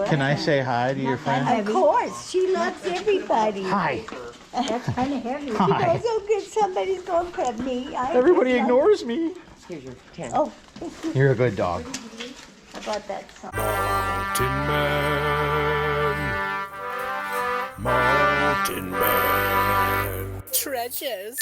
Can I say hi to your friend? Of course, she loves everybody. Hi. That's kind of heavy. She goes, oh good, somebody's going to pet me. Everybody ignores me. Here's your 10. Oh, You're a good dog. I bought that song. Mountain Man. Treasures.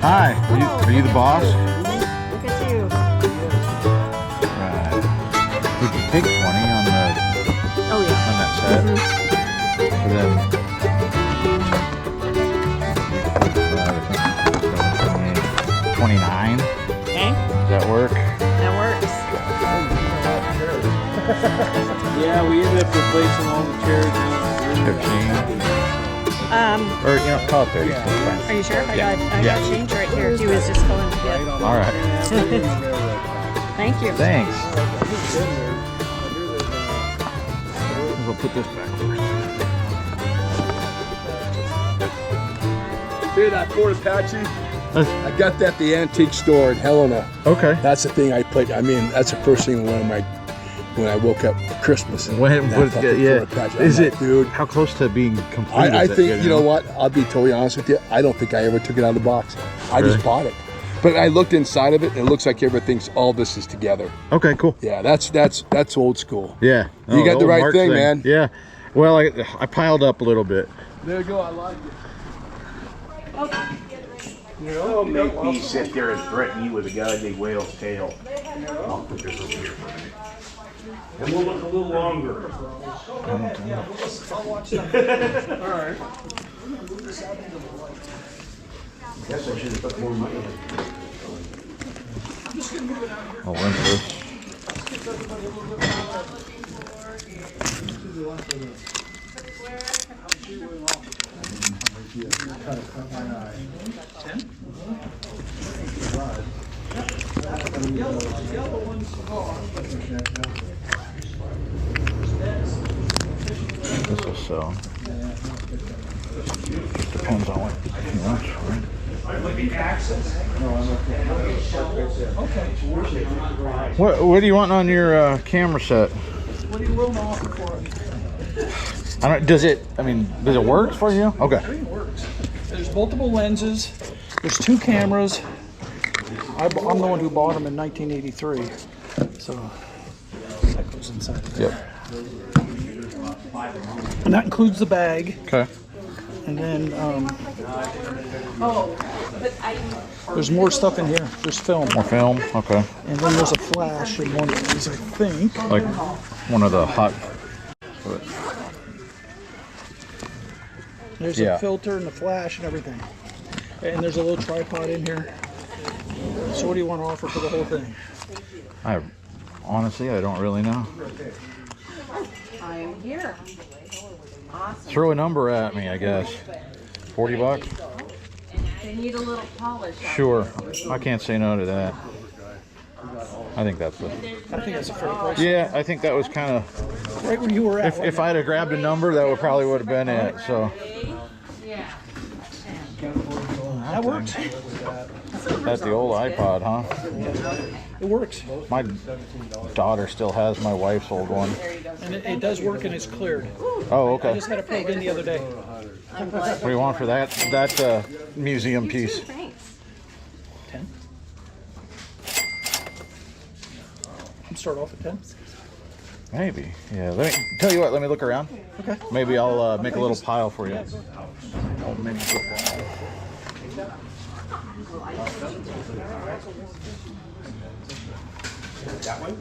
Hi. Are you the boss? Look at you. Right. We can take 20 on the Oh, yeah. on that set. And then 29. Okay. Does that work? That works. Yeah, we ended up replacing all the chairs now. 15. Or, call it 30. That's fine. Are you sure? I Yeah. got change right here. He was just going to get. All right. Thank you. Thanks. We'll put this back first. Dude, that Ford Apache, I got that at the antique store in Helena. Okay. That's the thing I put. I mean, that's the first thing when I woke up for Christmas. And When, that what, fucking yeah. Ford Apache. Is I'm it, like, dude? how close to being complete I is it, think, you know what? I'll be totally honest with you. I don't think I ever took it out of the box. I Really? just bought it. But I looked inside of it, and it looks like everything's, all this is together. Okay, cool. Yeah, that's old school. Yeah. You got the old right Mark thing, man. Yeah. Well, I piled up a little bit. There you go. I like it. Don't make me sit there and threaten you with a goddamn whale's tail. I'll put this over here for a minute. And we'll look a little longer. Alright. Guess I should have put more money in. I'll rinse this. This will sell. Depends on what he wants, right? What do you want on your camera set? What are you willing to offer for it? I don't. Does it work for you? Okay. Everything works. There's multiple lenses. There's 2 cameras. I'm the one who bought them in 1983. So that goes inside of there. Yep. And that includes the bag. Okay. And then there's more stuff in here. There's film. More film. Okay. And then there's a flash in one of these, I think. Like one of the hot. There's Yeah. a filter and the flash and everything. And there's a little tripod in here. So what do you want to offer for the whole thing? Honestly, I don't really know. I am here. Awesome. Throw a number at me, I guess. $40? They need a little polish. Sure. I can't say no to that. I think that's it. I think that's a fair price. Yeah, I think that was kind of. Right where you were at. If I'd have grabbed a number, that would probably would have been it. So. That works. That's the old iPod, huh? It works. My daughter still has my wife's old one. And it does work and it's cleared. Oh, I okay. just had it plugged in the other day. What do you want for that museum piece? 10. Start off at 10. Maybe. Yeah. Let me tell you what. Let me look around. Okay. Maybe I'll make a little pile for you. I'll make That one?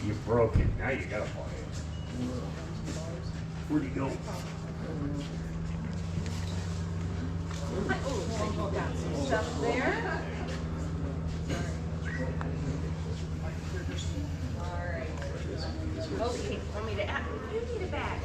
You broke it. Now you gotta buy it. Where'd he go? Stuff there. Okay, want me to add? You need a bag.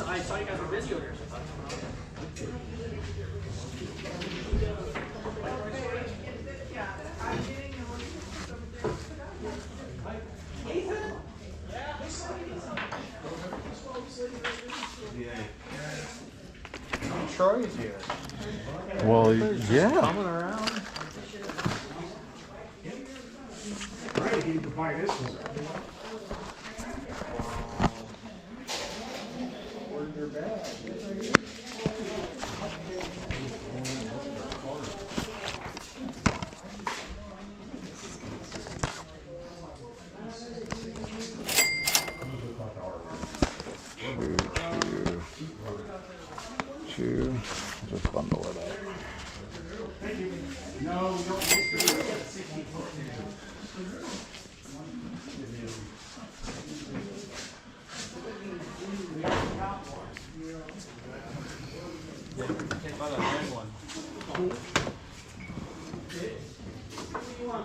I saw you guys on video here. Troy's here. Well, yeah. Coming around. Right, you can buy this one. Where's your bag? Two. Just bundle it up. No, we don't get to it.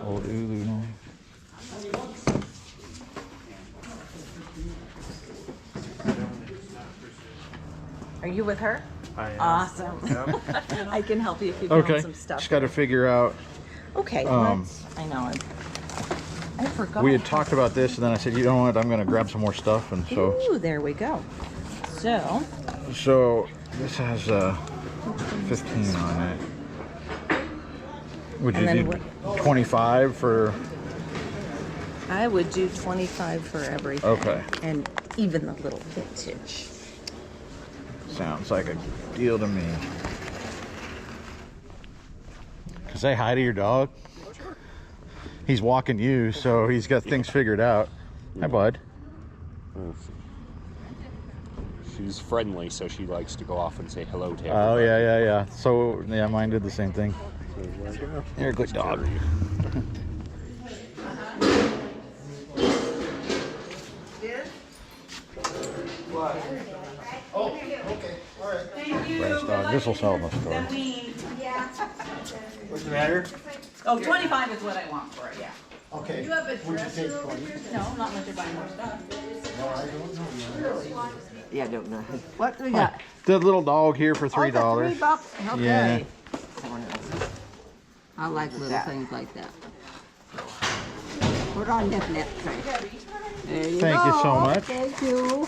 Old Ulu knife. Are you with her? I am. Awesome. I can help you if you Okay. found some stuff. Just got to figure out. Okay. Um, I know. I forgot. We had talked about this, and then I said, you know what? I'm going to grab some more stuff, and so. Ooh, there we go. So. So this has 15 on it. Would you And then do 25 for? I would do 25 for everything. Okay. And even the little vintage. Sounds like a deal to me. Say hi to your dog. He's walking you, so he's got things figured out. Hi, bud. She's friendly, so she likes to go off and say hello to Oh, everybody. yeah. So, yeah, mine did the same thing. You're a good dog. Oh, okay. All right. Brass dog. This will sell in the store. What's the matter? Oh, 25 is what I want for it, yeah. Okay. You have a Would you take 20? No, not unless you're buying more stuff. No, I don't know. Yeah, I don't know. What we got? The little dog here for $3. $3. Okay. Yeah. I like little things like that. Put on this net tray. There you Thank go. you so much. Thank you.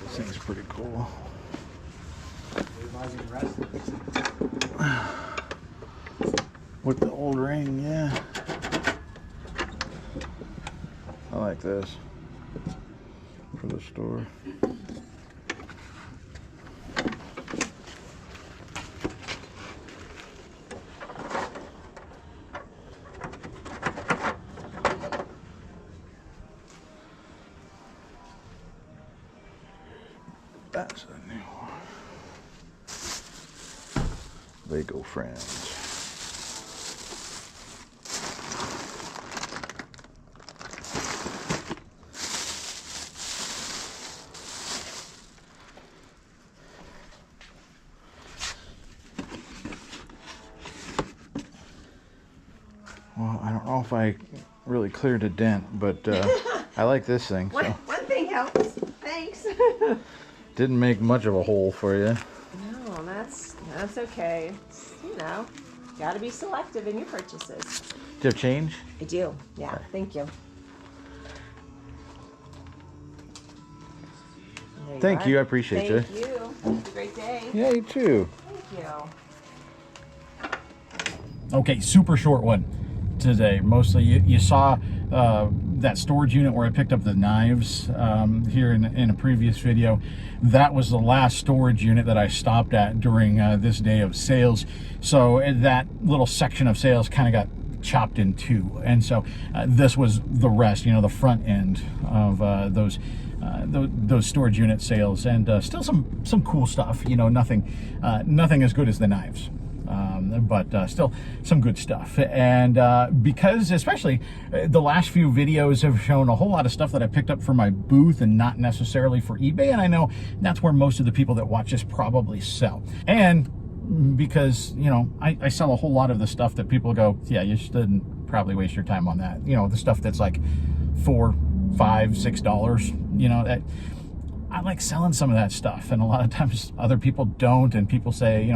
This thing's pretty cool. With the old ring, yeah. I like this for the store. That's a new one. Lego Friends. Well, I don't know if I really cleared a dent, but I like this thing. So. One thing helps. Thanks. Didn't make much of a hole for you. No, that's okay. You know, gotta be selective in your purchases. Do you have change? I do. Yeah. Okay. Thank you. There Thank are. you. I appreciate you. Thank you. Have a great day. Yeah, you too. Thank you. Okay, super short one today. Mostly you saw that storage unit where I picked up the knives here in a previous video. That was the last storage unit that I stopped at during this day of sales. So that little section of sales kind of got chopped in two. And so this was the rest, the front end of those storage unit sales, and still some cool stuff. Nothing as good as the knives. But still some good stuff. And because especially the last few videos have shown a whole lot of stuff that I picked up for my booth and not necessarily for eBay, and I know that's where most of the people that watch this probably sell. And because I sell a whole lot of the stuff that people go, yeah, you shouldn't probably waste your time on that. The stuff that's like $4, $5, $6, that I like selling some of that stuff, and a lot of times other people don't, and people say,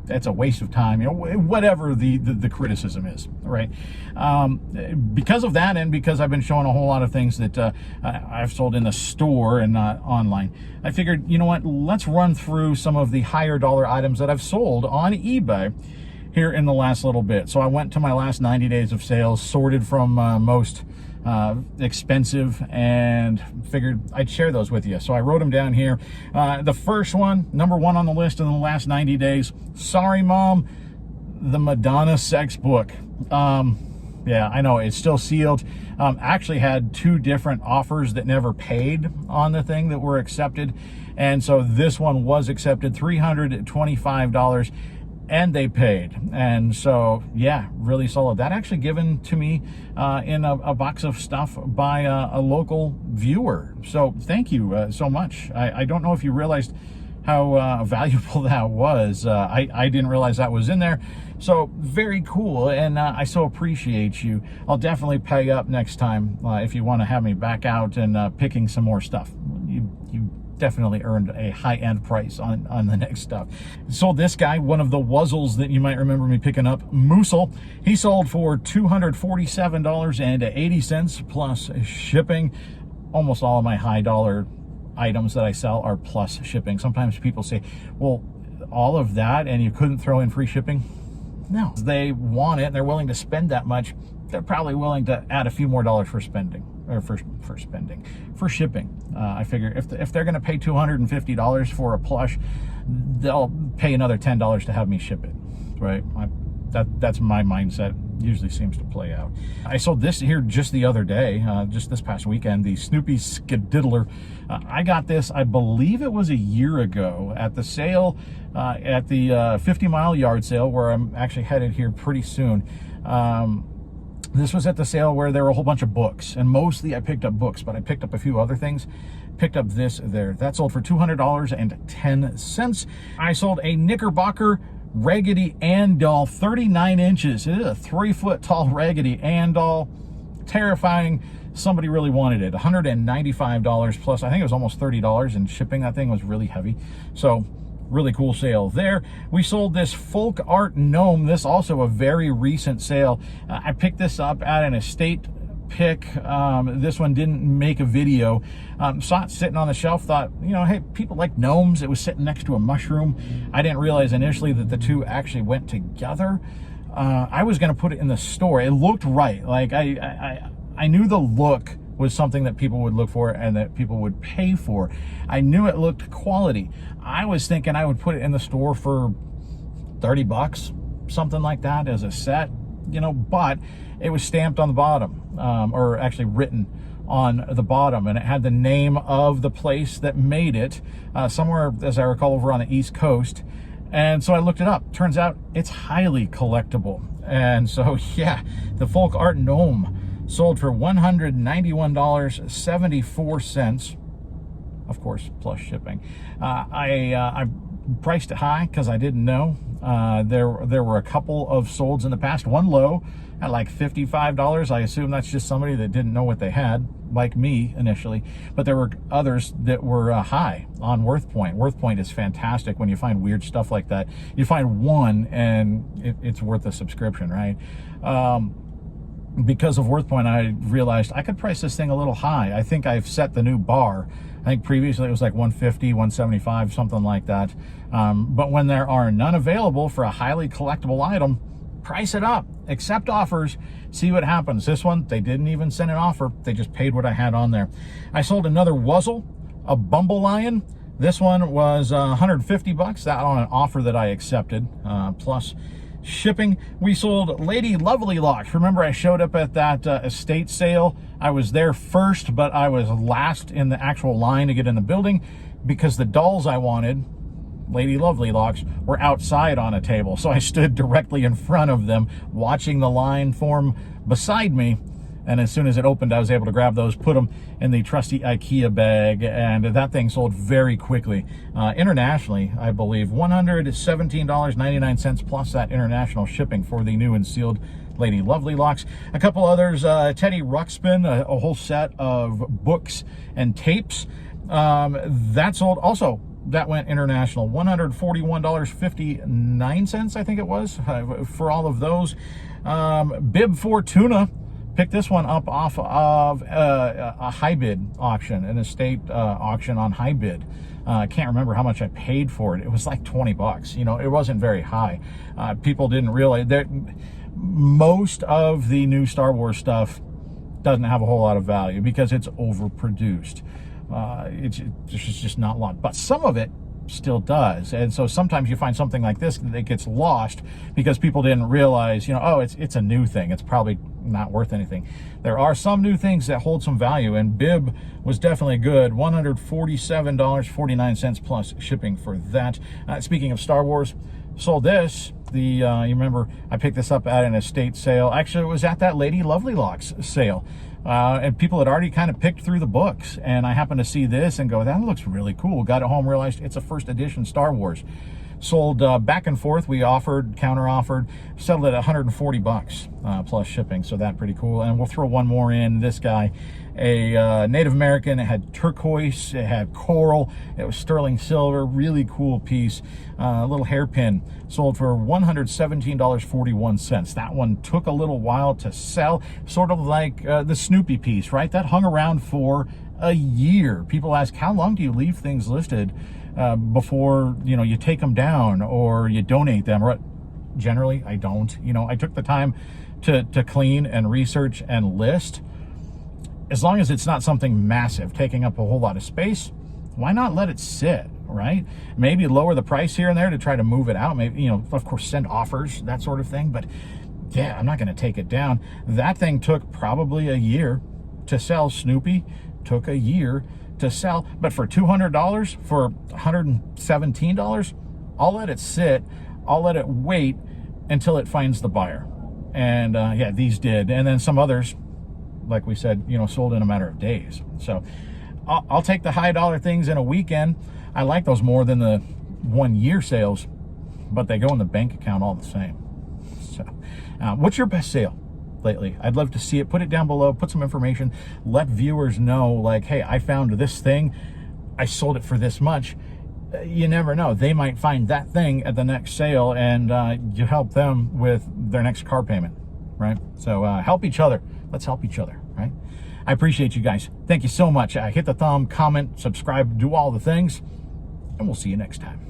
that's a waste of time, whatever the criticism is, right? Because of that, and because I've been showing a whole lot of things that I've sold in the store and not online, I figured, let's run through some of the higher dollar items that I've sold on eBay here in the last little bit. So I went to my last 90 days of sales, sorted from most expensive, and figured I'd share those with you. So I wrote them down here. The first one, number one on the list in the last 90 days, sorry mom, the Madonna sex book. Yeah, I know it's still sealed. Actually had two different offers that never paid on the thing that were accepted, and so this one was accepted, $325, and they paid. And so yeah, really solid. That actually given to me in a box of stuff by a local viewer, so thank you so much. I don't know if you realized how valuable that was. I didn't realize that was in there, so very cool, and I so appreciate you. I'll definitely pay up next time if you want to have me back out and picking some more stuff. You definitely earned a high-end price on the next stuff. Sold this guy, one of the Wuzzles that you might remember me picking up, Moosel. He sold for $247.80 plus shipping. Almost all of my high dollar items that I sell are plus shipping. Sometimes people say, well, all of that and you couldn't throw in free shipping? No, they want it and they're willing to spend that much. They're probably willing to add a few more dollars for spending, or for shipping. I figure if they're going to pay $250 for a plush, they'll pay another $10 to have me ship it, right? That's my mindset. Usually seems to play out. I sold this here just the other day, just this past weekend, the Snoopy Skididdler. I got this, I believe it was a year ago, at the sale, at the 50 Mile Yard sale, where I'm actually headed here pretty soon. This was at the sale where there were a whole bunch of books, and mostly I picked up books, but I picked up a few other things. Picked up this there. That sold for $200.10. I sold a Knickerbocker Raggedy Ann doll, 39 inches. It is a 3-foot tall Raggedy Ann doll. Terrifying. Somebody really wanted it. $195 plus, I think it was almost $30 in shipping. That thing was really heavy. So really cool sale there. We sold this folk art gnome. This also a very recent sale. I picked this up at an estate pick. This one didn't make a video. Saw it sitting on the shelf, thought, you know, hey, people like gnomes. It was sitting next to a mushroom. I didn't realize initially that the two actually went together. I was going to put it in the store. It looked right. Like I knew the look was something that people would look for and that people would pay for. I knew it looked quality. I was thinking I would put it in the store for 30 bucks, something like that as a set, you know, but it was stamped on the bottom, or actually written on the bottom, and it had the name of the place that made it, somewhere, as I recall, over on the East Coast. And so I looked it up. Turns out it's highly collectible. And so, yeah, the folk art gnome sold for $191.74, of course, plus shipping. I priced it high because I didn't know. There were a couple of solds in the past. One low at like $55. I assume that's just somebody that didn't know what they had, like me initially. But there were others that were high on WorthPoint. WorthPoint is fantastic when you find weird stuff like that. You find one and it's worth a subscription, right? Because of WorthPoint, I realized I could price this thing a little high. I think I've set the new bar. I think previously it was like 150, 175, something like that. But when there are none available for a highly collectible item, price it up, accept offers, see what happens. This one, they didn't even send an offer. They just paid what I had on there. I sold another Wuzzle, a Bumble Lion. This one was 150 bucks. That on an offer that I accepted, plus shipping. We sold Lady Lovely Locks. Remember, I showed up at that estate sale. I was there first, but I was last in the actual line to get in the building because the dolls I wanted, Lady Lovely Locks, were outside on a table. So I stood directly in front of them, watching the line form beside me. And as soon as it opened, I was able to grab those, put them in the trusty IKEA bag, and that thing sold very quickly. Internationally, I believe, $117.99 plus that international shipping for the new and sealed Lady Lovely Locks. A couple others, Teddy Ruxpin, a whole set of books and tapes. That sold also. That went international, $141.59, I think it was, for all of those. Bib Fortuna. Picked this one up off of a high bid auction, an estate auction on high bid. I can't remember how much I paid for it. It was like 20 bucks. You know, it wasn't very high. People didn't realize that most of the new Star Wars stuff doesn't have a whole lot of value because it's overproduced. There's just not a lot, but some of it still does. And so sometimes you find something like this that gets lost because people didn't realize, you know, oh, it's a new thing. It's probably not worth anything. There are some new things that hold some value, and Bib was definitely good. $147.49 plus shipping for that. Speaking of Star Wars, sold this. You remember I picked this up at an estate sale. Actually, it was at that Lady Lovely Locks sale. And people had already kind of picked through the books, and I happened to see this and go, that looks really cool. Got it home, realized it's a first edition Star Wars. Sold back and forth. We offered, counter offered, settled at 140 bucks plus shipping. So that pretty cool. And we'll throw one more in. This guy, a Native American. It had turquoise, it had coral, it was sterling silver. Really cool piece. A little hairpin, sold for $117.41. That one took a little while to sell, sort of like the Snoopy piece, right? That hung around for a year. People ask, how long do you leave things listed before, you know, you take them down or you donate them? Or generally, I don't. You know, I took the time to clean and research and list. As long as it's not something massive, taking up a whole lot of space, why not let it sit, right? Maybe lower the price here and there to try to move it out. Maybe, you know, of course, send offers, that sort of thing. But yeah, I'm not going to take it down. That thing took probably a year to sell. Snoopy took a year to sell. But for $200, for $117, I'll let it sit. I'll let it wait until it finds the buyer. And yeah, these did. And then some others, like we said, you know, sold in a matter of days. So I'll take the high dollar things in a weekend. I like those more than the 1 year sales, but they go in the bank account all the same. So what's your best sale lately? I'd love to see it. Put it down below, put some information, let viewers know, like, hey, I found this thing, I sold it for this much. You never know, they might find that thing at the next sale, and you help them with their next car payment, right? So help each other. Let's help each other. right? I appreciate you guys. Thank you so much. Hit the thumb, comment, subscribe, do all the things, and we'll see you next time.